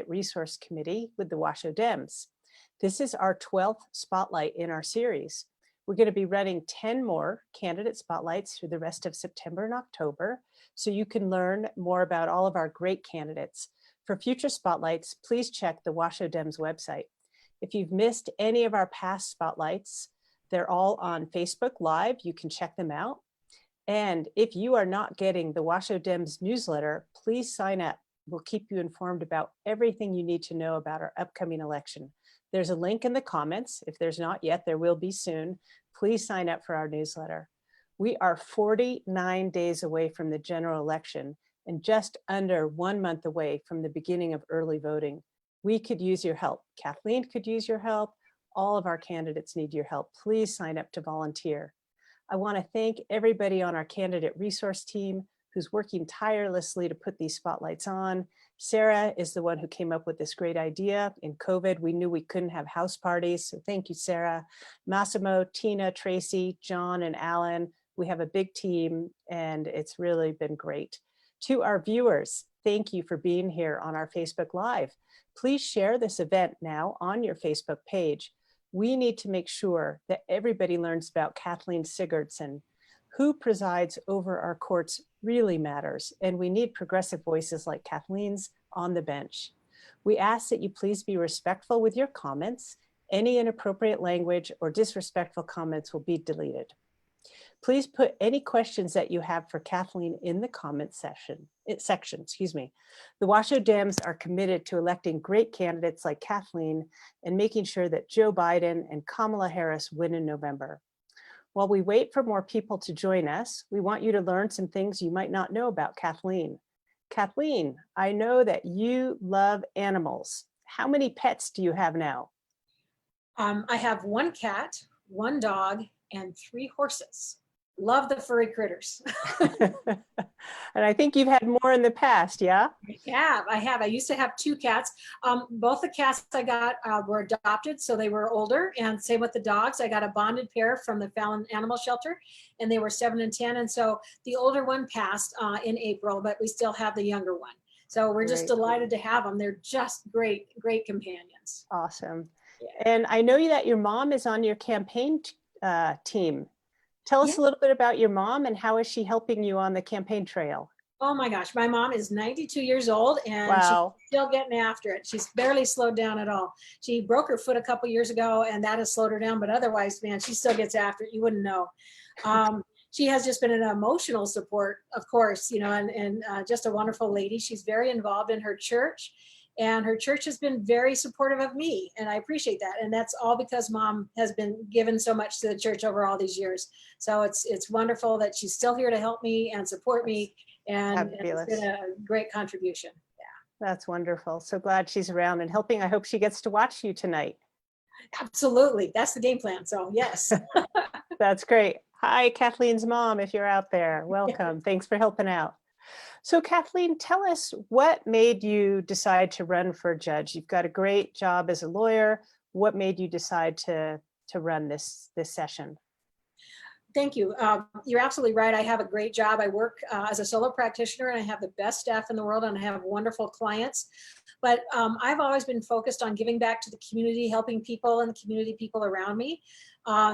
Resource Committee with the Washoe Dems. This is our 12th spotlight in our series. We're going to be running 10 more candidate spotlights through the rest of September and October, so you can learn more about all of our great candidates. For future spotlights, please check the Washoe Dems website. If you've missed any of our past spotlights, they're all on Facebook Live. You can check them out. And if you are not getting the Washoe Dems newsletter, please sign up. We'll keep you informed about everything you need to know about our upcoming election. There's a link in the comments. If there's not yet, there will be soon. Please sign up for our newsletter. We are 49 days away from the general election and just under 1 month away from the beginning of early voting. We could use your help. Kathleen could use your help. All of our candidates need your help. Please sign up to volunteer. I want to thank everybody on our candidate resource team who's working tirelessly to put these spotlights on. Sarah is the one who came up with this great idea. In COVID, we knew we couldn't have house parties, so thank you, Sarah. Massimo, Tina, Tracy, John, and Alan. We have a big team, and it's really been great. To our viewers, thank you for being here on our Facebook Live. Please share this event now on your Facebook page. We need to make sure that everybody learns about Kathleen Sigurdson. Who presides over our courts really matters, and we need progressive voices like Kathleen's on the bench. We ask that you please be respectful with your comments. Any inappropriate language or disrespectful comments will be deleted. Please put any questions that you have for Kathleen in the comment section. The Washoe Dems are committed to electing great candidates like Kathleen and making sure that Joe Biden and Kamala Harris win in November. While we wait for more people to join us, we want you to learn some things you might not know about Kathleen. Kathleen, I know that you love animals. How many pets do you have now? I have 1 cat, 1 dog, and 3 horses. Love the furry critters. And I think you've had more in the past, yeah? I have. I used to have 2 cats. Both the cats I got were adopted, so they were older. And same with the dogs. I got a bonded pair from the Fallon Animal Shelter, and they were 7 and 10. And so the older one passed in April, but we still have the younger one. So we're just delighted to have them. They're just great, great companions. Awesome. Yeah. And I know that your mom is on your campaign team. Tell us a little bit about your mom and how is she helping you on the campaign trail? Oh my gosh, my mom is 92 years old and wow. She's still getting after it. She's barely slowed down at all. She broke her foot a couple years ago and that has slowed her down, but otherwise, man, she still gets after it. You wouldn't know. She has just been an emotional support, of course, you know, and just a wonderful lady. She's very involved in her church. And her church has been very supportive of me, and I appreciate that. And that's all because Mom has been given so much to the church over all these years. So it's wonderful that she's still here to help me and support me, and it's been a great contribution. Yeah, that's wonderful. So glad she's around and helping. I hope she gets to watch you tonight. Absolutely, that's the game plan. So yes, that's great. Hi, Kathleen's mom, if you're out there, welcome. Thanks for helping out. So Kathleen, tell us what made you decide to run for a judge? You've got a great job as a lawyer. What made you decide to run this session? Thank you. You're absolutely right. I have a great job. I work as a solo practitioner and I have the best staff in the world and I have wonderful clients. But I've always been focused on giving back to the community, helping people and the community people around me.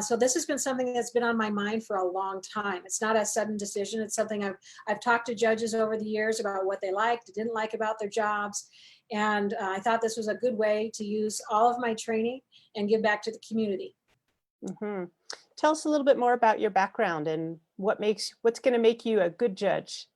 So this has been something that's been on my mind for a long time. It's not a sudden decision. It's something I've talked to judges over the years about what they liked, didn't like about their jobs. And I thought this was a good way to use all of my training and give back to the community. Mm-hmm. Tell us a little bit more about your background and what's going to make you a good judge.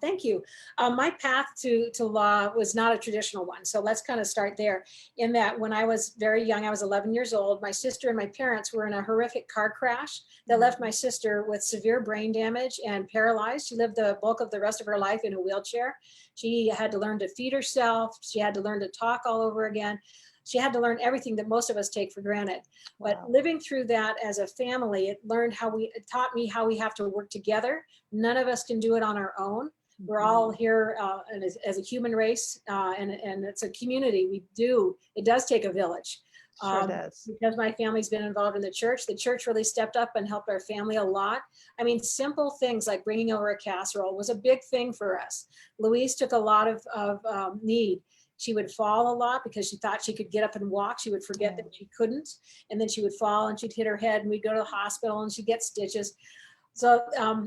Thank you. My path to law was not a traditional one. So let's kind of start there in that when I was very young, I was 11 years old, my sister and my parents were in a horrific car crash that left my sister with severe brain damage and paralyzed. She lived the bulk of the rest of her life in a wheelchair. She had to learn to feed herself. She had to learn to talk all over again. She had to learn everything that most of us take for granted. But living through that as a family, it taught me how we have to work together. None of us can do it on our own. We're all here as a human race, and it's a community. It does take a village. Sure does. Because my family's been involved in the church really stepped up and helped our family a lot. I mean, simple things like bringing over a casserole was a big thing for us. Louise took a lot of need. She would fall a lot because she thought she could get up and walk. She would forget that she couldn't. And then she would fall and she'd hit her head and we'd go to the hospital and she'd get stitches. So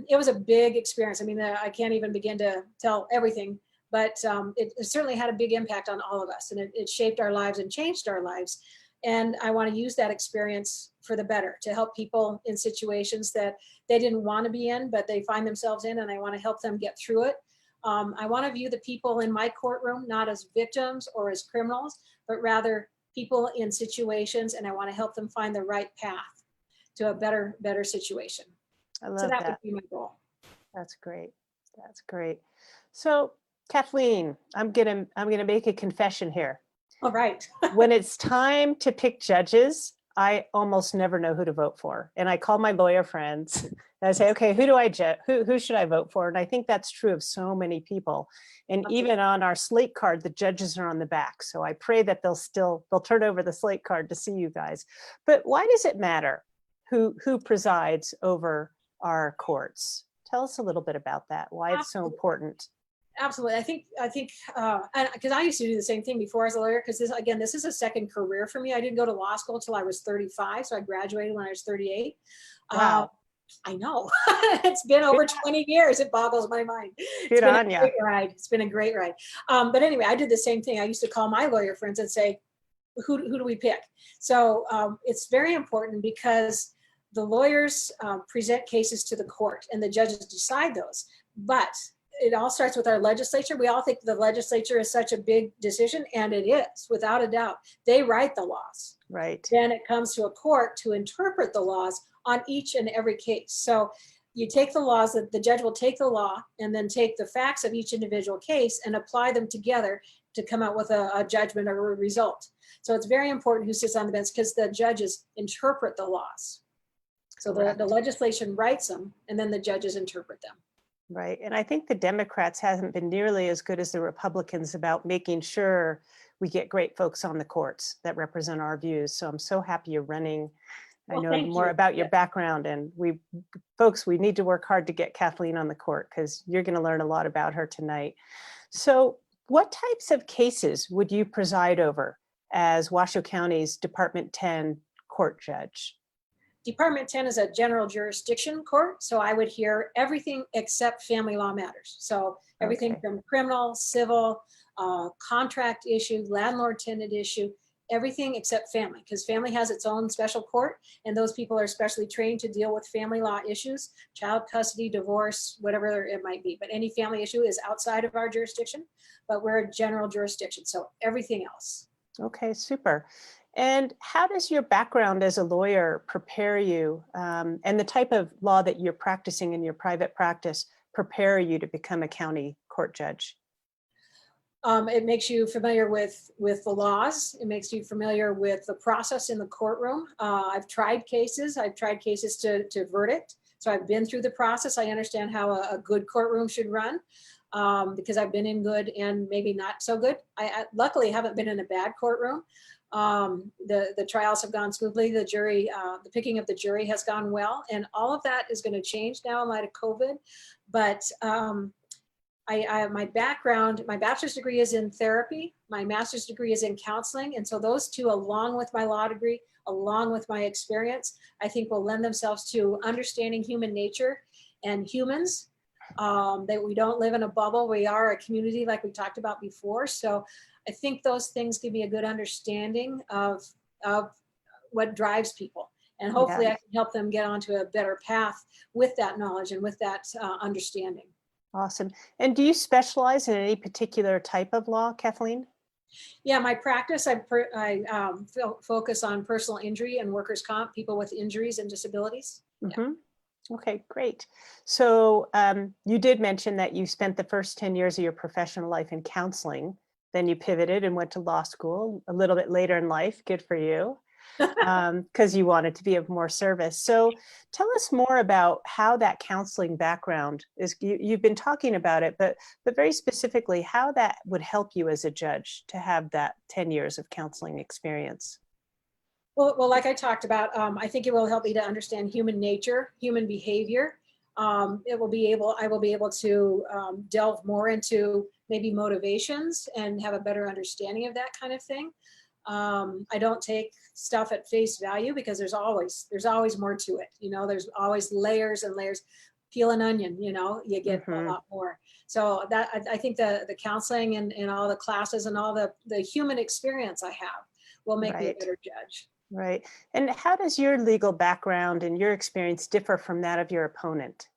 it was a big experience. I mean, I can't even begin to tell everything, but it certainly had a big impact on all of us, and it shaped our lives and changed our lives. And I want to use that experience for the better, to help people in situations that they didn't want to be in, but they find themselves in, and I want to help them get through it. I want to view the people in my courtroom not as victims or as criminals, but rather people in situations, and I want to help them find the right path to a better situation. I love So that that. would be my goal. That's great. That's great. So Kathleen, I'm gonna make a confession here. All right. When it's time to pick judges, I almost never know who to vote for. And I call my lawyer friends and I say, okay, who should I vote for? And I think that's true of so many people. And even on our slate card, the judges are on the back. So I pray that they'll turn over the slate card to see you guys. But why does it matter who presides over our courts? Tell us a little bit about that, why it's so important. Absolutely. I think, because I used to do the same thing before as a lawyer, because this is a second career for me. I didn't go to law school till I was 35. So I graduated when I was 38. Wow. I know. It's been over 20 years. It boggles my mind. Good on you. It's been a great ride. But anyway, I did the same thing. I used to call my lawyer friends and say, who do we pick? So it's very important because the lawyers present cases to the court and the judges decide those. But it all starts with our legislature. We all think the legislature is such a big decision, and it is, without a doubt. They write the laws. Right. Then it comes to a court to interpret the laws on each and every case. So you take the laws, that the judge will take the law and then take the facts of each individual case and apply them together to come out with a judgment or a result. So it's very important who sits on the bench, because the judges interpret the laws. So the legislation writes them, and then the judges interpret them. Right. And I think the Democrats hasn't been nearly as good as the Republicans about making sure we get great folks on the courts that represent our views. So I'm so happy you're running. Well, I know more about your background, and we need to work hard to get Kathleen on the court, because you're going to learn a lot about her tonight. So what types of cases would you preside over as Washoe County's Department 10 court judge? Department 10 is a general jurisdiction court, so I would hear everything except family law matters. So everything from criminal, civil, contract issue, landlord-tenant issue, everything except family, because family has its own special court, and those people are specially trained to deal with family law issues, child custody, divorce, whatever it might be. But any family issue is outside of our jurisdiction, but we're a general jurisdiction, so everything else. Okay, super. And how does your background as a lawyer prepare you, and the type of law that you're practicing in your private practice prepare you to become a county court judge? It makes you familiar with the laws. It makes you familiar with the process in the courtroom. I've tried cases to verdict. So I've been through the process. I understand how a good courtroom should run, because I've been in good and maybe not so good. I luckily haven't been in a bad courtroom. The trials have gone smoothly. The jury, the picking of the jury has gone well, and all of that is going to change now in light of COVID. But my background, my bachelor's degree is in therapy. My master's degree is in counseling. And so those two, along with my law degree, along with my experience, I think will lend themselves to understanding human nature and humans, that we don't live in a bubble. We are a community like we talked about before. So I think those things give me a good understanding of what drives people. And hopefully I can help them get onto a better path with that knowledge and with that understanding. Awesome. And do you specialize in any particular type of law, Kathleen? Yeah, my practice, I focus on personal injury and workers' comp, people with injuries and disabilities. Mm-hmm. Okay, great. So you did mention that you spent the first 10 years of your professional life in counseling. Then you pivoted and went to law school a little bit later in life. Good for you, because you wanted to be of more service. So tell us more about how that counseling background is. You've been talking about it, but very specifically, how that would help you as a judge to have that 10 years of counseling experience. Well, like I talked about, I think it will help me to understand human nature, human behavior. I will be able to delve more into maybe motivations and have a better understanding of that kind of thing. I don't take stuff at face value because there's always more to it. You know, there's always layers and layers. Peel an onion, you know, you get a lot more. So that I think the counseling and all the classes and all the human experience I have will make me a better judge. Right. And how does your legal background and your experience differ from that of your opponent?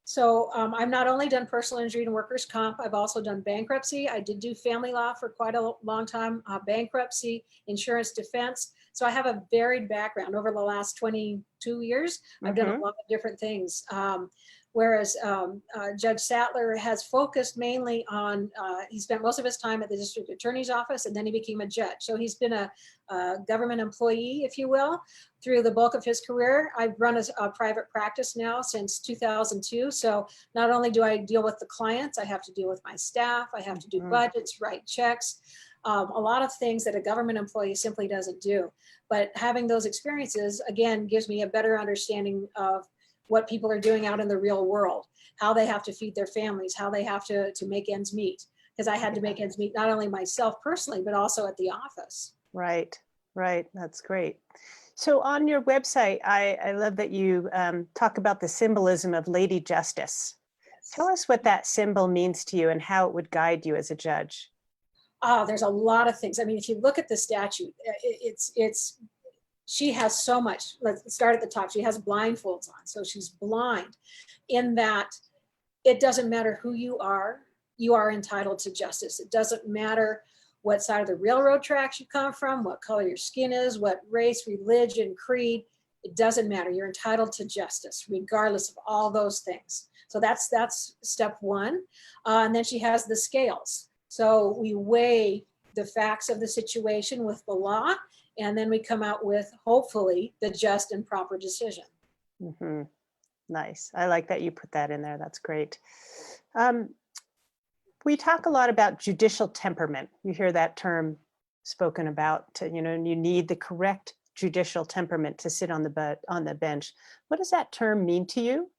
So I've not only done personal injury and workers' comp, I've also done bankruptcy. I did do family law for quite a long time, bankruptcy, insurance defense. So I have a varied background. Over the last 22 years, I've done a lot of different things. Whereas Judge Sattler has focused mainly on, he spent most of his time at the district attorney's office, and then he became a judge. So he's been a government employee, if you will, through the bulk of his career. I've run a private practice now since 2002. So not only do I deal with the clients, I have to deal with my staff, I have to do budgets, write checks, a lot of things that a government employee simply doesn't do. But having those experiences, again, gives me a better understanding of what people are doing out in the real world, how they have to feed their families, how they have to make ends meet. Because I had to make ends meet, not only myself personally, but also at the office. Right, right. That's great. So on your website, I love that you talk about the symbolism of Lady Justice. Yes. Tell us what that symbol means to you and how it would guide you as a judge. There's a lot of things. I mean, if you look at the statute, she has so much. Let's start at the top. She has blindfolds on, so she's blind in that it doesn't matter who you are entitled to justice. It doesn't matter what side of the railroad tracks you come from, what color your skin is, what race, religion, creed. It doesn't matter. You're entitled to justice, regardless of all those things. So that's step one. And then she has the scales. So we weigh the facts of the situation with the law, and then we come out with, hopefully, the just and proper decision. Mm-hmm. Nice. I like that you put that in there. That's great. We talk a lot about judicial temperament. You hear that term spoken about, you know, and you need the correct judicial temperament to sit on the bench. What does that term mean to you?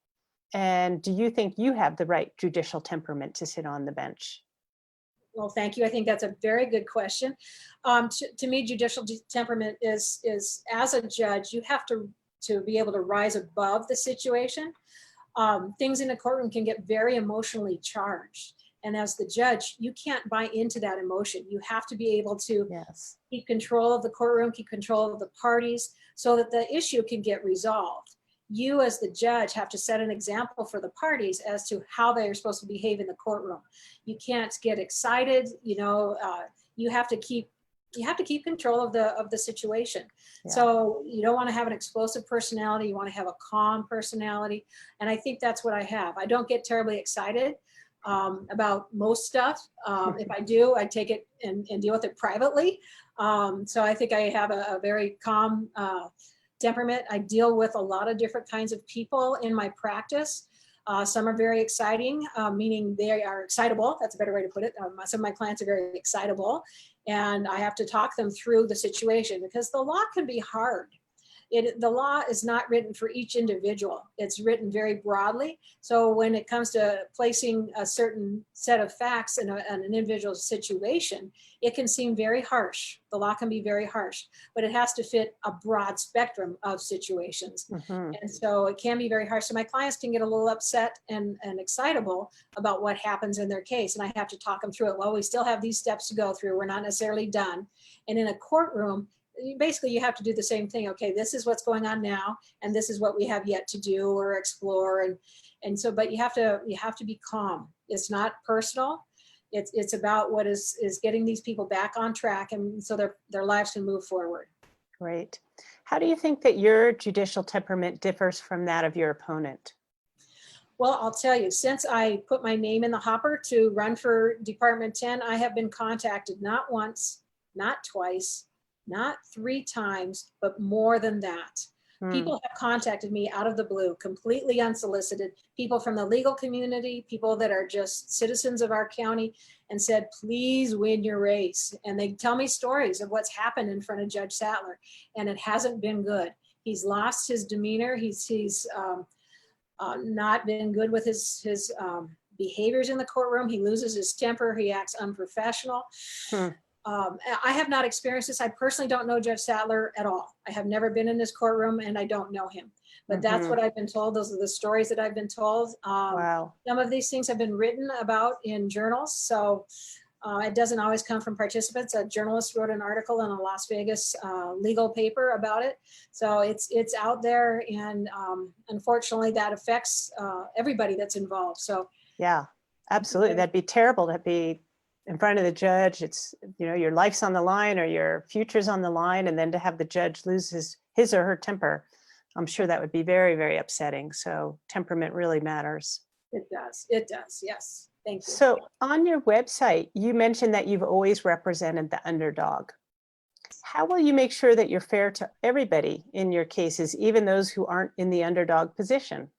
And do you think you have the right judicial temperament to sit on the bench? Well, thank you. I think that's a very good question. To me, judicial temperament is as a judge, you have to be able to rise above the situation. Things in a courtroom can get very emotionally charged. And as the judge, you can't buy into that emotion. You have to be able to keep control of the courtroom, keep control of the parties so that the issue can get resolved. You as the judge have to set an example for the parties as to how they are supposed to behave in the courtroom. You can't get excited, you know, you have to keep control of the situation. Yeah. So you don't want to have an explosive personality. You want to have a calm personality. And I think that's what I have. I don't get terribly excited about most stuff. If I do, I take it and deal with it privately. So I think I have a very calm temperament. I deal with a lot of different kinds of people in my practice. Some are very exciting, meaning they are excitable. That's a better way to put it. Some of my clients are very excitable, and I have to talk them through the situation because the law can be hard. The law is not written for each individual. It's written very broadly. So when it comes to placing a certain set of facts in an individual situation, it can seem very harsh. The law can be very harsh, but it has to fit a broad spectrum of situations. Mm-hmm. And so it can be very harsh. So my clients can get a little upset and excitable about what happens in their case. And I have to talk them through it. Well, we still have these steps to go through. We're not necessarily done. And in a courtroom, basically you have to do the same thing. Okay, this is what's going on now, and this is what we have yet to do or explore. And so, but you have to be calm. It's not personal. It's about what is getting these people back on track, and so their lives can move forward. Great. How do you think that your judicial temperament differs from that of your opponent? Well, I'll tell you, since I put my name in the hopper to run for Department 10, I have been contacted not once, not twice, not 3 times, but more than that. People have contacted me out of the blue, completely unsolicited, people from the legal community, people that are just citizens of our county, and said, please win your race. And they tell me stories of what's happened in front of Judge Sattler, and it hasn't been good. He's lost his demeanor. He's not been good with his behaviors in the courtroom. He loses his temper. He acts unprofessional. Hmm. I have not experienced this. I personally don't know Judge Sattler at all. I have never been in this courtroom and I don't know him. But that's what I've been told. Those are the stories that I've been told. Wow. Some of these things have been written about in journals. So it doesn't always come from participants. A journalist wrote an article in a Las Vegas legal paper about it. So it's out there, and unfortunately that affects everybody that's involved. So yeah, absolutely. That'd be terrible to be in front of the judge. It's, you know, your life's on the line or your future's on the line, and then to have the judge lose his or her temper. I'm sure that would be very, very upsetting. So temperament really matters. It does. It does. Yes. Thank you. So on your website, you mentioned that you've always represented the underdog. How will you make sure that you're fair to everybody in your cases, even those who aren't in the underdog position?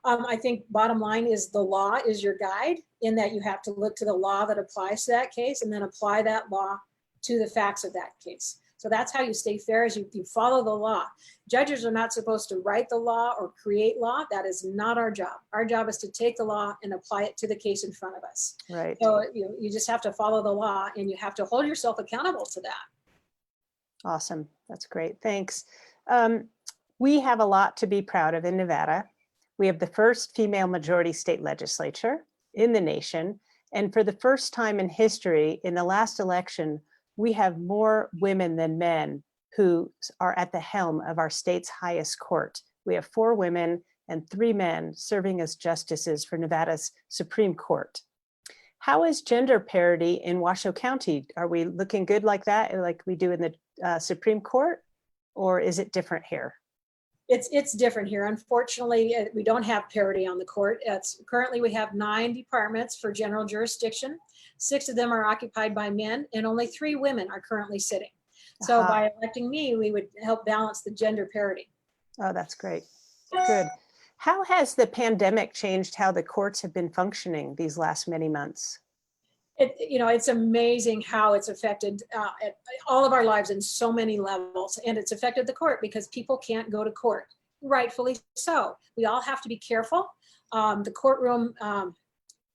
I think bottom line is the law is your guide, in that you have to look to the law that applies to that case and then apply that law to the facts of that case. So that's how you stay fair, is you follow the law. Judges are not supposed to write the law or create law. That is not our job. Our job is to take the law and apply it to the case in front of us. Right. So you just have to follow the law, and you have to hold yourself accountable to that. Awesome. That's great. Thanks. We have a lot to be proud of in Nevada. We have the first female majority state legislature in the nation. And for the first time in history, in the last election, we have more women than men who are at the helm of our state's highest court. We have 4 women and 3 men serving as justices for Nevada's Supreme Court. How is gender parity in Washoe County? Are we looking good like that, like we do in the Supreme Court, or is it different here? It's different here. Unfortunately, we don't have parity on the court. Currently, we have 9 departments for general jurisdiction. 6 of them are occupied by men, and only 3 women are currently sitting. So by electing me, we would help balance the gender parity. Oh, that's great. Good. How has the pandemic changed how the courts have been functioning these last many months? It's amazing how it's affected all of our lives in so many levels, and it's affected the court because people can't go to court, rightfully so. We all have to be careful. The courtroom,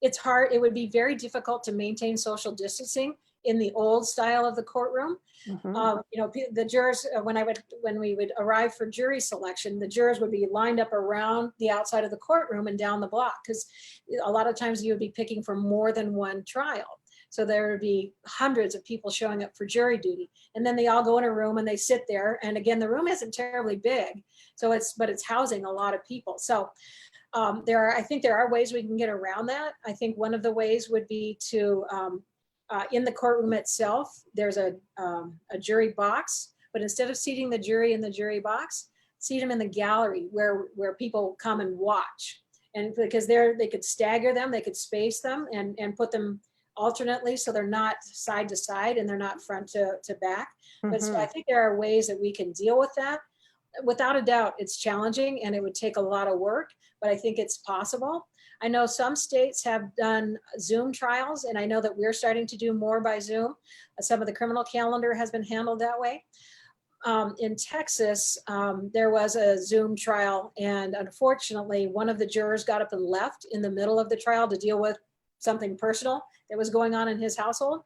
it's hard. It would be very difficult to maintain social distancing in the old style of the courtroom. The jurors, when we would arrive for jury selection, the jurors would be lined up around the outside of the courtroom and down the block, because a lot of times you would be picking for more than one trial. So there would be hundreds of people showing up for jury duty, and then they all go in a room and they sit there. And again, the room isn't terribly big, but it's housing a lot of people. So I think there are ways we can get around that. I think one of the ways would be to in the courtroom itself, there's a jury box, but instead of seating the jury in the jury box, seat them in the gallery where people come and watch. And because they could stagger them, they could space them and put them alternately, so they're not side to side and they're not front to back. But so I think there are ways that we can deal with that. Without a doubt, it's challenging and it would take a lot of work, but I think it's possible. I know some states have done Zoom trials, and I know that we're starting to do more by Zoom. Some of the criminal calendar has been handled that way. In Texas, there was a Zoom trial, and unfortunately, one of the jurors got up and left in the middle of the trial to deal with something personal that was going on in his household.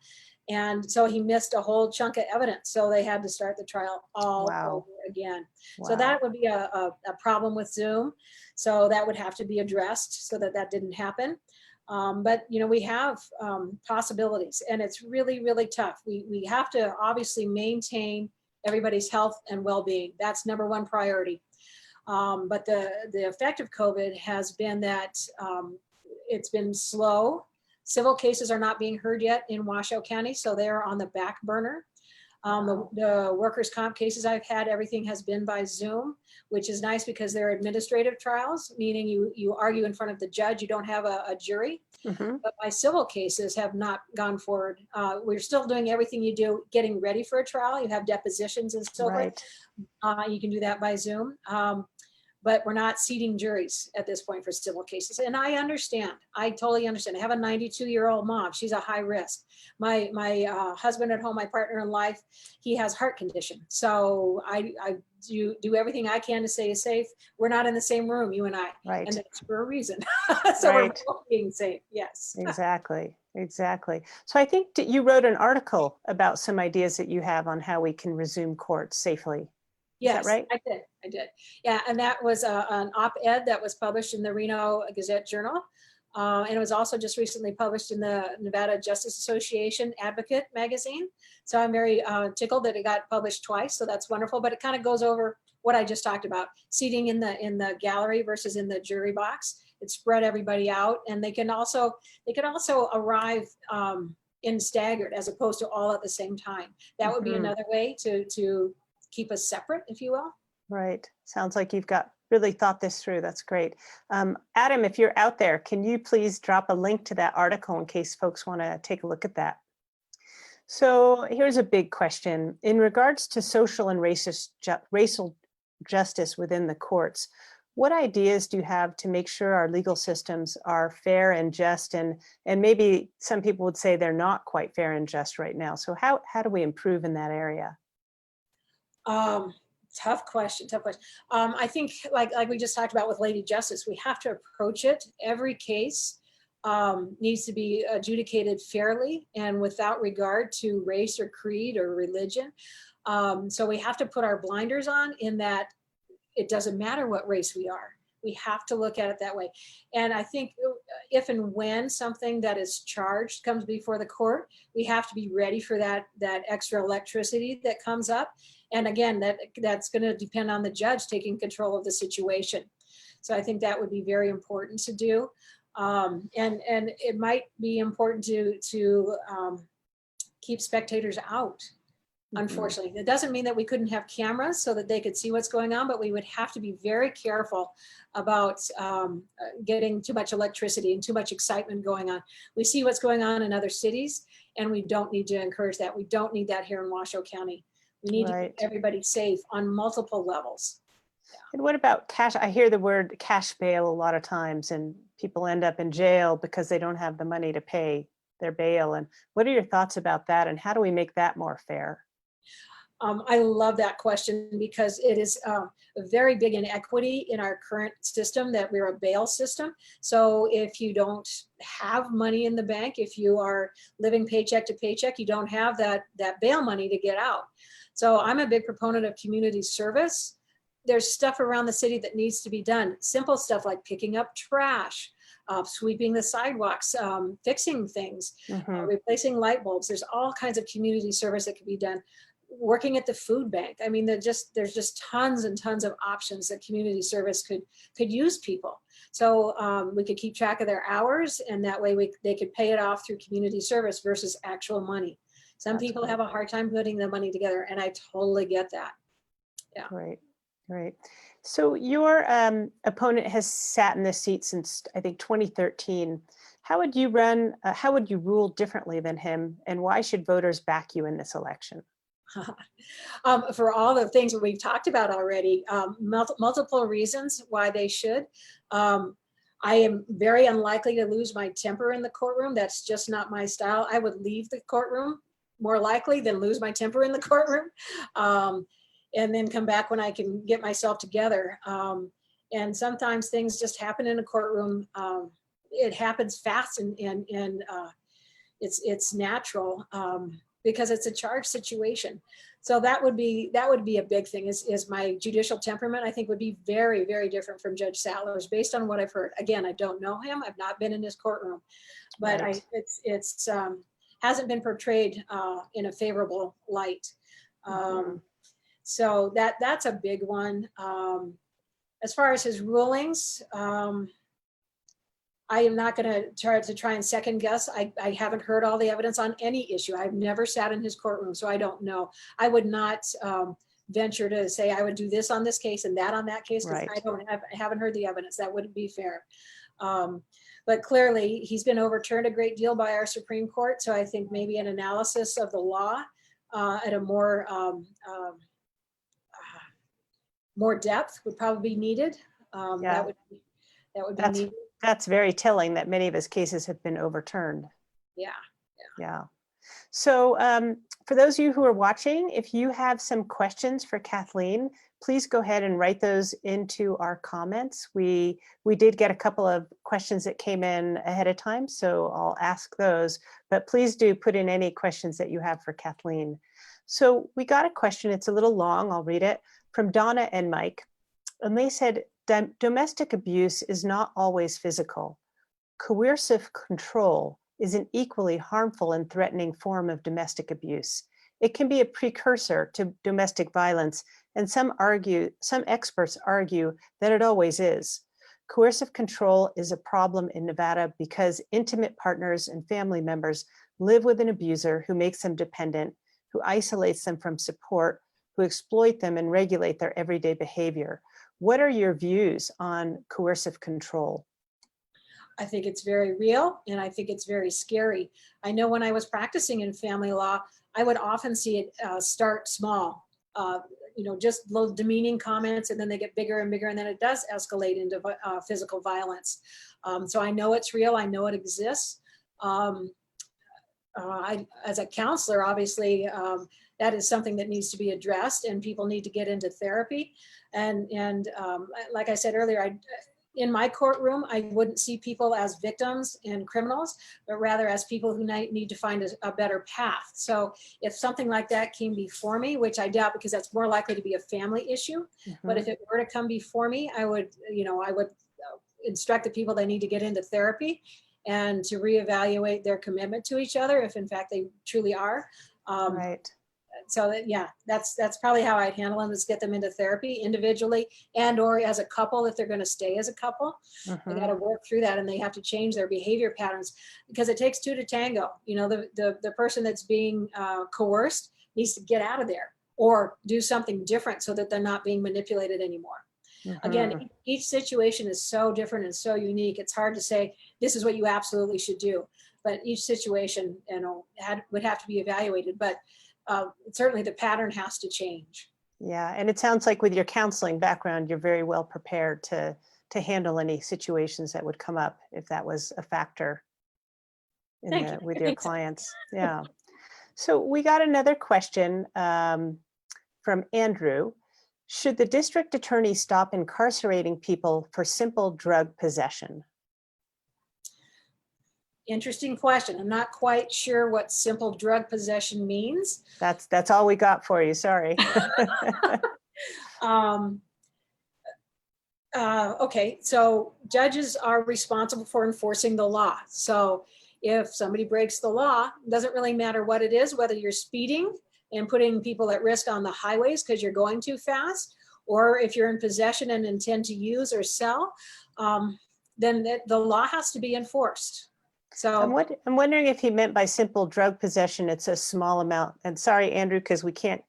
And so he missed a whole chunk of evidence. So they had to start the trial all over again. Wow. So that would be a problem with Zoom. So that would have to be addressed so that didn't happen. But we have possibilities, and it's really, really tough. We have to obviously maintain everybody's health and well-being. That's number one priority. But the effect of COVID has been that it's been slow. Civil cases are not being heard yet in Washoe County, so they're on the back burner. The workers' comp cases I've had, everything has been by Zoom, which is nice because they're administrative trials, meaning you argue in front of the judge, you don't have a jury. But my civil cases have not gone forward. We're still doing everything you do, getting ready for a trial. You have depositions and so forth. You can do that by Zoom. but we're not seating juries at this point for civil cases. And I understand. I totally understand. I have a 92-year-old mom. She's a high risk. My husband at home, my partner in life, he has heart condition. So I do everything I can to stay safe. We're not in the same room, you and I. Right. And that's for a reason. So Right. we're both being safe. Yes. Exactly. Exactly. So I think that you wrote an article about some ideas that you have on how we can resume court safely. Is Yes, that right? I did. Yeah, and that was an op-ed that was published in the Reno Gazette Journal. And it was also just recently published in the Nevada Justice Association Advocate magazine. So I'm very tickled that it got published twice. So that's wonderful. But it kind of goes over what I just talked about: seating in the gallery versus in the jury box. It spread everybody out, and they can also arrive in staggered as opposed to all at the same time. That would be another way to keep us separate, if you will. Right. Sounds like you've got really thought this through. That's great. Adam, if you're out there, can you please drop a link to that article in case folks want to take a look at that? So here's a big question. In regards to social and racial justice within the courts, what ideas do you have to make sure our legal systems are fair and just, and maybe some people would say they're not quite fair and just right now? So how do we improve in that area? Tough question. I think like we just talked about with Lady Justice, we have to approach it. Every case needs to be adjudicated fairly and without regard to race or creed or religion. So we have to put our blinders on in that it doesn't matter what race we are. We have to look at it that way. And I think if and when something that is charged comes before the court, we have to be ready for that extra electricity that comes up. And again, that's going to depend on the judge taking control of the situation. So I think that would be very important to do. And it might be important to keep spectators out. Unfortunately, it doesn't mean that we couldn't have cameras so that they could see what's going on, but we would have to be very careful about getting too much electricity and too much excitement going on. We see what's going on in other cities, and we don't need to encourage that. We don't need that here in Washoe County. We need to keep everybody safe on multiple levels. Yeah. And what about cash? I hear the word cash bail a lot of times, and people end up in jail because they don't have the money to pay their bail. And what are your thoughts about that? And how do we make that more fair? I love that question because it is a very big inequity in our current system that we're a bail system. So if you don't have money in the bank, if you are living paycheck to paycheck, you don't have that bail money to get out. So I'm a big proponent of community service. There's stuff around the city that needs to be done. Simple stuff like picking up trash, sweeping the sidewalks, fixing things, replacing light bulbs. There's all kinds of community service that can be done. Working at the food bank. I mean, there's just tons and tons of options that community service could use people. So we could keep track of their hours, and that way they could pay it off through community service versus actual money. Some people have a hard time putting the money together, and I totally get that. Yeah. Right. So your opponent has sat in this seat since, I think, 2013. How would you rule differently than him, and why should voters back you in this election? For all the things that we've talked about already, multiple reasons why they should. I am very unlikely to lose my temper in the courtroom. That's just not my style. I would leave the courtroom more likely than lose my temper in the courtroom, and then come back when I can get myself together. And sometimes things just happen in a courtroom. It happens fast, and it's natural. Because it's a charged situation. So that would be a big thing is my judicial temperament, I think, would be very, very different from Judge Sattler's based on what I've heard. Again, I don't know him. I've not been in his courtroom, but it's hasn't been portrayed in a favorable light. So that's a big one. As far as his rulings, I am not going to try and second guess. I haven't heard all the evidence on any issue. I've never sat in his courtroom, so I don't know. I would not venture to say I would do this on this case and that on that case, because I haven't heard the evidence. That wouldn't be fair. But clearly, he's been overturned a great deal by our Supreme Court. So I think maybe an analysis of the law at a more depth would probably be needed. Yeah. That would be That's neat. that's very telling that many of his cases have been overturned. Yeah. Yeah. So for those of you who are watching, if you have some questions for Kathleen, please go ahead and write those into our comments. We did get a couple of questions that came in ahead of time, so I'll ask those, but please do put in any questions that you have for Kathleen. So we got a question, it's a little long, I'll read it, from Donna and Mike. And they said, domestic abuse is not always physical. Coercive control is an equally harmful and threatening form of domestic abuse. It can be a precursor to domestic violence, and some experts argue that it always is. Coercive control is a problem in Nevada because intimate partners and family members live with an abuser who makes them dependent, who isolates them from support, who exploit them and regulate their everyday behavior. What are your views on coercive control? I think it's very real, and I think it's very scary. I know when I was practicing in family law, I would often see it start small, just little demeaning comments, and then they get bigger and bigger, and then it does escalate into physical violence. So I know it's real. I know it exists. As a counselor, obviously, that is something that needs to be addressed, and people need to get into therapy. And like I said earlier, in my courtroom, I wouldn't see people as victims and criminals, but rather as people who need to find a better path. So if something like that came before me, which I doubt because that's more likely to be a family issue, but if it were to come before me, I would instruct the people they need to get into therapy and to reevaluate their commitment to each other if in fact they truly are. Right. So that's probably how I'd handle them, is get them into therapy individually and or as a couple if they're going to stay as a couple. They got to work through that, and they have to change their behavior patterns because it takes two to tango. The person that's being coerced needs to get out of there or do something different so that they're not being manipulated anymore. Again, each situation is so different and so unique. It's hard to say this is what you absolutely should do, but each situation would have to be evaluated. But certainly the pattern has to change. Yeah, and it sounds like with your counseling background, you're very well prepared to handle any situations that would come up if that was a factor with your clients. Yeah. So we got another question from Andrew. Should the district attorney stop incarcerating people for simple drug possession? Interesting question. I'm not quite sure what simple drug possession means. That's all we got for you. Sorry. Okay, so judges are responsible for enforcing the law. So if somebody breaks the law, it doesn't really matter what it is, whether you're speeding and putting people at risk on the highways because you're going too fast, or if you're in possession and intend to use or sell, then the law has to be enforced. So I'm wondering if he meant by simple drug possession, it's a small amount. And sorry, Andrew, because we can't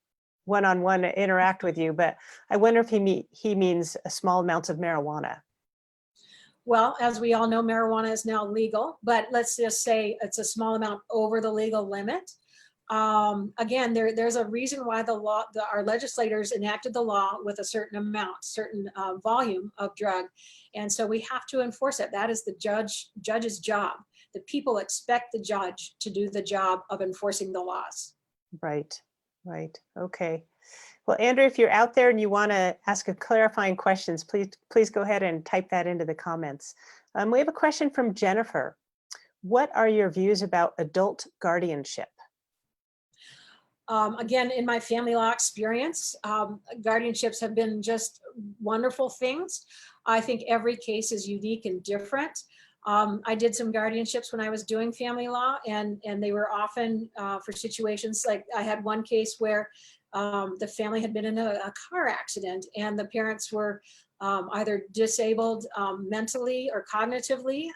one-on-one interact with you, but I wonder if he means small amounts of marijuana. Well, as we all know, marijuana is now legal, but let's just say it's a small amount over the legal limit. Again, there's a reason why our legislators enacted the law with a certain amount, certain volume of drug. And so we have to enforce it. That is the judge's job. The people expect the judge to do the job of enforcing the laws. Right. Okay. Well, Andrew, if you're out there and you want to ask a clarifying questions, please go ahead and type that into the comments. We have a question from Jennifer. What are your views about adult guardianship? Again, in my family law experience, guardianships have been just wonderful things. I think every case is unique and different. I did some guardianships when I was doing family law, and they were often for situations like I had one case where the family had been in a car accident and the parents were either disabled mentally or cognitively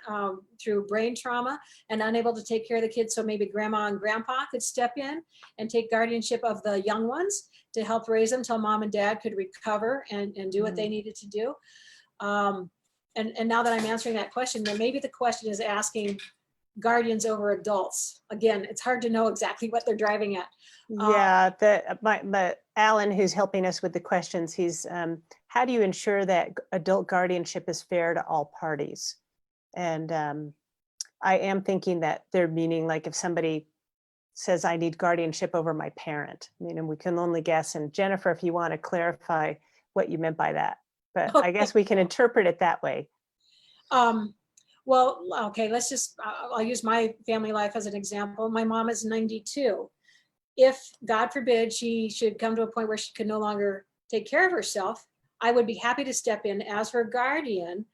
through brain trauma and unable to take care of the kids. So maybe grandma and grandpa could step in and take guardianship of the young ones to help raise them till mom and dad could recover and do what they needed to do. And now that I'm answering that question, then maybe the question is asking, guardians over adults. Again, it's hard to know exactly what they're driving at. Yeah, Alan, who's helping us with the questions, he's how do you ensure that adult guardianship is fair to all parties? And I am thinking that they're meaning like if somebody says I need guardianship over my parent, we can only guess. And Jennifer, if you want to clarify what you meant by that, but I guess we can interpret it that way. Well, okay, I'll use my family life as an example. My mom is 92. If, God forbid, she should come to a point where she could no longer take care of herself, I would be happy to step in as her guardian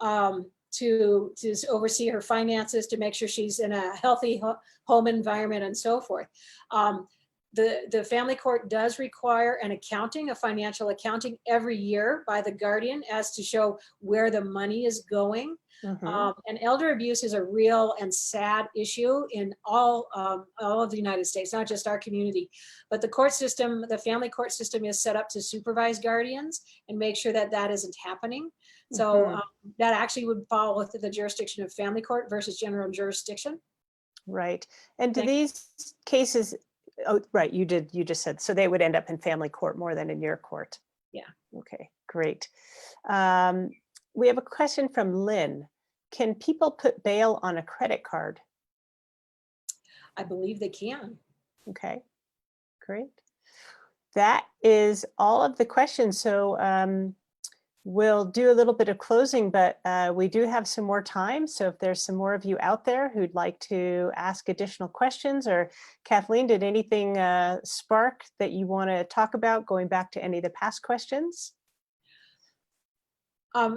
to oversee her finances, to make sure she's in a healthy home environment and so forth. The family court does require an accounting, a financial accounting every year by the guardian as to show where the money is going. And elder abuse is a real and sad issue in all of the United States, not just our community. But the court system, the family court system, is set up to supervise guardians and make sure that that isn't happening. So that actually would fall within the jurisdiction of family court versus general jurisdiction. Right. And do these cases, oh, right, you just said, so they would end up in family court more than in your court. Yeah. Okay, great. We have a question from Lynn. Can people put bail on a credit card? I believe they can. Okay, great. That is all of the questions. So we'll do a little bit of closing, but we do have some more time. So if there's some more of you out there who'd like to ask additional questions, or Kathleen, did anything spark that you want to talk about going back to any of the past questions?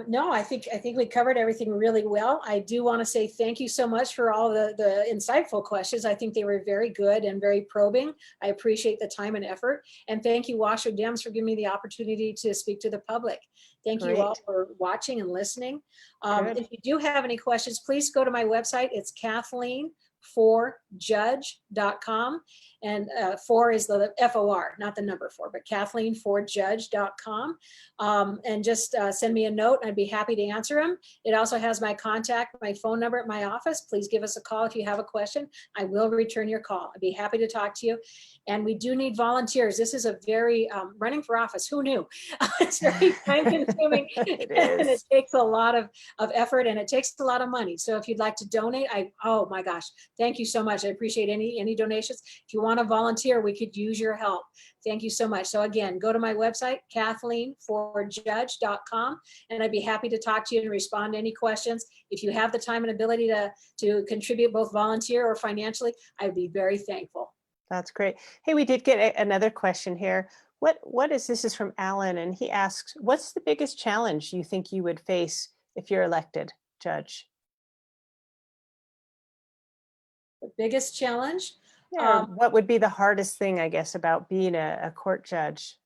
No, I think we covered everything really well. I do want to say thank you so much for all the insightful questions. I think they were very good and very probing. I appreciate the time and effort. And thank you, Washoe Dems, for giving me the opportunity to speak to the public. Thank you all for watching and listening. If you do have any questions, please go to my website. It's Kathleen4judge.com. And 4 is the FOR, not the number 4, but Kathleen4judge.com. And just send me a note and I'd be happy to answer them. It also has my contact, my phone number at my office. Please give us a call if you have a question. I will return your call. I'd be happy to talk to you. And we do need volunteers. This is a very, running for office, who knew? It's very time consuming and it takes a lot of effort and it takes a lot of money. So if you'd like to donate, oh my gosh, thank you so much. I appreciate any donations. If you want to volunteer, we could use your help. Thank you so much. So again, go to my website, Kathleen4judge.com, and I'd be happy to talk to you and respond to any questions. If you have the time and ability to contribute both volunteer or financially, I'd be very thankful. That's great. Hey, we did get another question here. This is from Alan, and he asks, what's the biggest challenge you think you would face if you're elected judge? The biggest challenge? Yeah, what would be the hardest thing, I guess, about being a court judge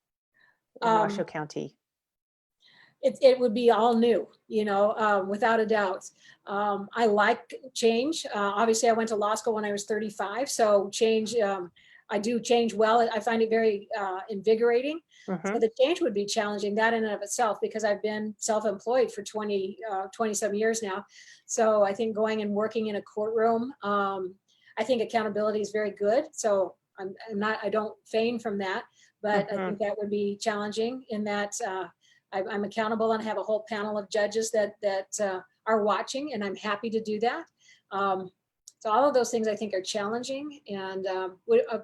in Washoe County? It would be all new, without a doubt. I like change. Obviously, I went to law school when I was 35, so change, I do change well. I find it very invigorating. So the change would be challenging, that in and of itself, because I've been self-employed for 27 years now. So I think going and working in a courtroom, I think accountability is very good. So I don't feign from that, but I think that would be challenging in that I'm accountable and have a whole panel of judges that are watching, and I'm happy to do that. So all of those things I think are challenging, and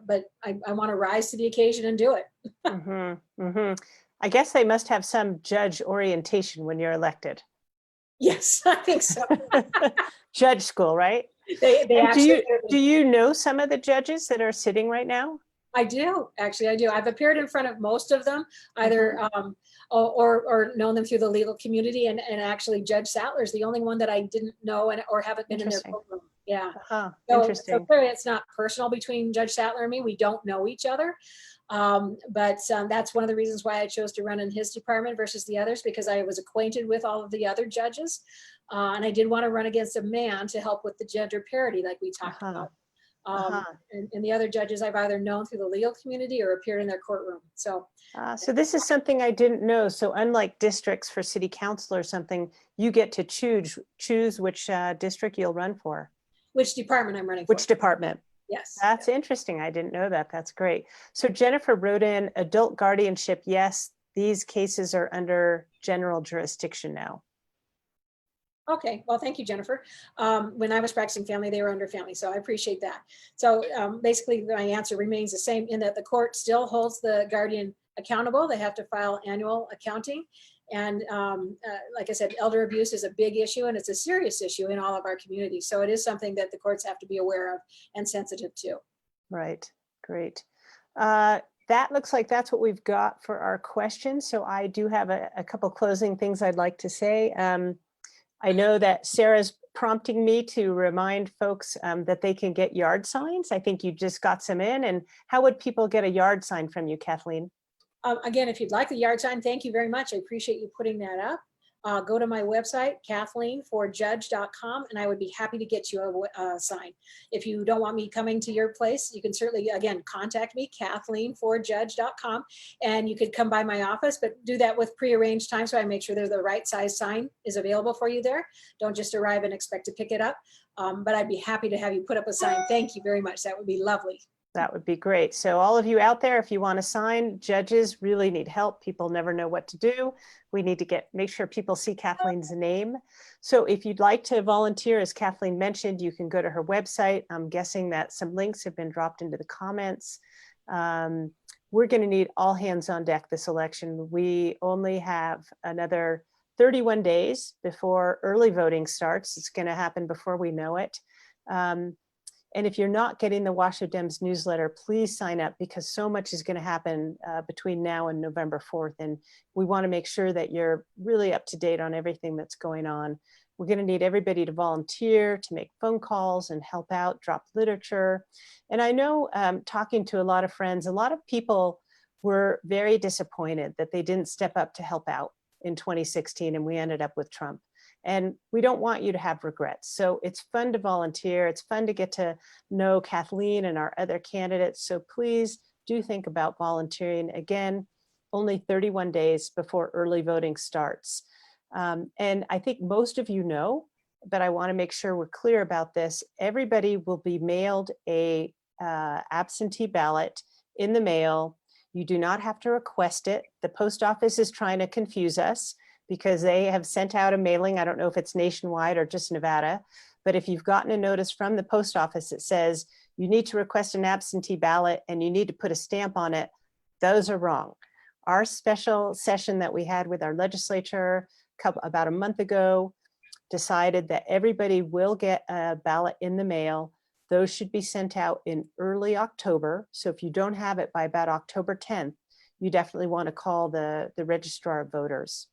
but I want to rise to the occasion and do it. I guess they must have some judge orientation when you're elected. Yes, I think so. Judge school, right? They actually do you know some of the judges that are sitting right now? I do, actually, I do. I've appeared in front of most of them, either or known them through the legal community, and actually Judge Sattler is the only one that I didn't know or haven't been in their courtroom. Yeah. Interesting. So clearly it's not personal between Judge Sattler and me. We don't know each other. But that's one of the reasons why I chose to run in his department versus the others, because I was acquainted with all of the other judges. And I did want to run against a man to help with the gender parity like we talked about. And the other judges I've either known through the legal community or appeared in their courtroom. So this is something I didn't know. So unlike districts for city council or something, you get to choose which district you'll run for. which department I'm running for. Which department? Yes. That's interesting. I didn't know that. That's great. So Jennifer wrote in adult guardianship. Yes, these cases are under general jurisdiction now. Okay, well, thank you, Jennifer. When I was practicing family, they were under family, so I appreciate that. So basically, my answer remains the same in that the court still holds the guardian accountable. They have to file annual accounting. And like I said, elder abuse is a big issue, and it's a serious issue in all of our communities. So it is something that the courts have to be aware of and sensitive to. Right, great. That looks like that's what we've got for our questions. So I do have a couple closing things I'd like to say. I know that Sarah's prompting me to remind folks that they can get yard signs. I think you just got some in. And how would people get a yard sign from you, Kathleen? Again, if you'd like the yard sign, thank you very much. I appreciate you putting that up. Go to my website, kathleenforjudge.com, and I would be happy to get you a sign. If you don't want me coming to your place, you can certainly, again, contact me, kathleenforjudge.com, and you could come by my office, but do that with prearranged time so I make sure there's the right size sign is available for you there. Don't just arrive and expect to pick it up, but I'd be happy to have you put up a sign. Thank you very much. That would be lovely. That would be great. So all of you out there, if you want to sign, judges really need help. People never know what to do. We need to make sure people see Kathleen's name. So if you'd like to volunteer, as Kathleen mentioned, you can go to her website. I'm guessing that some links have been dropped into the comments. We're going to need all hands on deck this election. We only have another 31 days before early voting starts. It's going to happen before we know it. And if you're not getting the Washoe Dems newsletter, please sign up, because so much is going to happen between now and November 4th. And we want to make sure that you're really up to date on everything that's going on. We're going to need everybody to volunteer, to make phone calls and help out, drop literature. And I know, talking to a lot of friends, a lot of people were very disappointed that they didn't step up to help out in 2016, and we ended up with Trump. And we don't want you to have regrets. So it's fun to volunteer. It's fun to get to know Kathleen and our other candidates. So please do think about volunteering. Again, only 31 days before early voting starts. And I think most of you know, but I want to make sure we're clear about this. Everybody will be mailed a absentee ballot in the mail. You do not have to request it. The post office is trying to confuse us, because they have sent out a mailing. I don't know if it's nationwide or just Nevada, but if you've gotten a notice from the post office that says you need to request an absentee ballot and you need to put a stamp on it, those are wrong. Our special session that we had with our legislature about a month ago decided that everybody will get a ballot in the mail. Those should be sent out in early October. So if you don't have it by about October 10th, you definitely want to call the registrar of voters.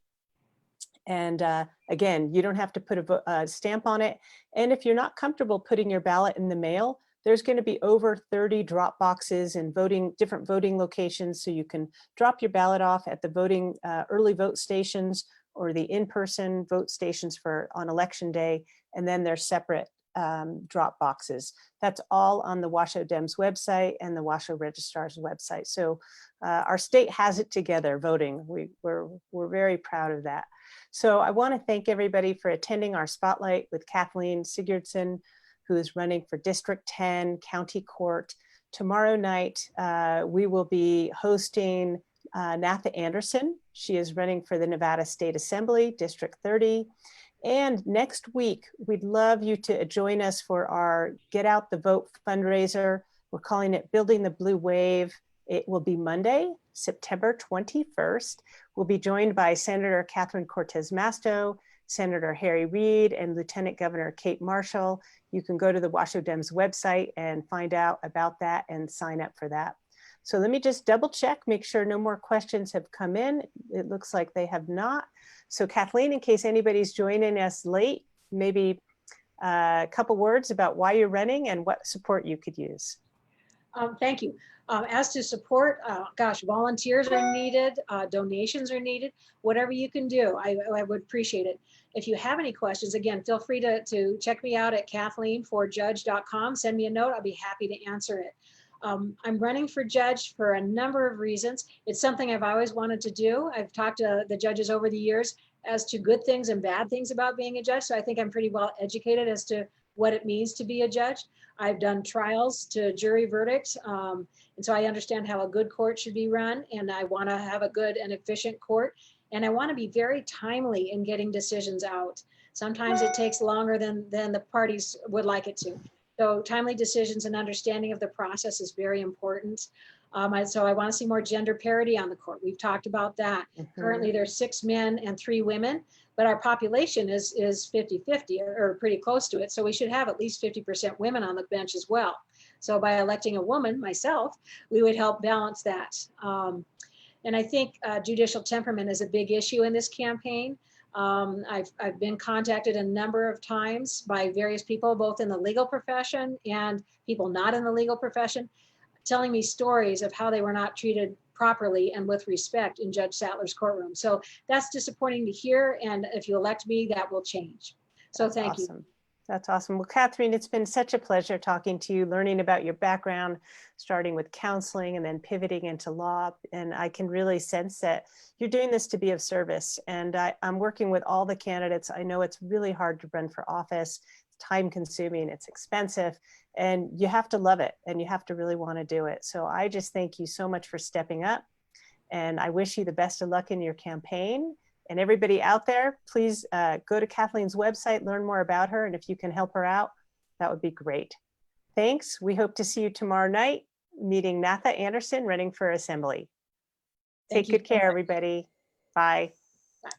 And again, you don't have to put a stamp on it. And if you're not comfortable putting your ballot in the mail, there's going to be over 30 drop boxes in different voting locations. So you can drop your ballot off at the early vote stations or the in-person vote stations on election day. And then there's separate drop boxes. That's all on the Washoe Dems website and the Washoe Registrar's website. So our state has it together, voting. We're very proud of that. So I want to thank everybody for attending our spotlight with Kathleen Sigurdson, who is running for District 10 County Court. Tomorrow night, we will be hosting Natha Anderson. She is running for the Nevada State Assembly, District 30. And next week, we'd love you to join us for our Get Out the Vote fundraiser. We're calling it Building the Blue Wave. It will be Monday, September 21st. We'll be joined by Senator Catherine Cortez Masto, Senator Harry Reid, and Lieutenant Governor Kate Marshall. You can go to the Washoe Dems website and find out about that and sign up for that. So let me just double check, make sure no more questions have come in. It looks like they have not. So Kathleen, in case anybody's joining us late, maybe a couple words about why you're running and what support you could use. Thank you. As to support, gosh, volunteers are needed, donations are needed, whatever you can do, I would appreciate it. If you have any questions, again, feel free to check me out at kathleenforjudge.com. Send me a note, I'll be happy to answer it. I'm running for judge for a number of reasons. It's something I've always wanted to do. I've talked to the judges over the years as to good things and bad things about being a judge. So I think I'm pretty well educated as to what it means to be a judge. I've done trials to jury verdicts. And so I understand how a good court should be run, and I want to have a good and efficient court. And I want to be very timely in getting decisions out. Sometimes it takes longer than the parties would like it to. So timely decisions and understanding of the process is very important. So I want to see more gender parity on the court. We've talked about that. Currently, there's 6 men and 3 women, but our population is 50-50 or pretty close to it. So we should have at least 50% women on the bench as well. So by electing a woman, myself, we would help balance that. And I think judicial temperament is a big issue in this campaign. I've been contacted a number of times by various people, both in the legal profession and people not in the legal profession, telling me stories of how they were not treated properly and with respect in Judge Sattler's courtroom. So that's disappointing to hear. And if you elect me, that will change. So thank you. That's awesome. Well, Kathleen, it's been such a pleasure talking to you, learning about your background, starting with counseling and then pivoting into law. And I can really sense that you're doing this to be of service. And I'm working with all the candidates. I know it's really hard to run for office. It's time consuming, it's expensive, and you have to love it and you have to really want to do it. So I just thank you so much for stepping up. And I wish you the best of luck in your campaign. And everybody out there, please go to Kathleen's website, learn more about her. And if you can help her out, that would be great. Thanks. We hope to see you tomorrow night, meeting Natha Anderson running for Assembly. Take good care, everybody. Bye.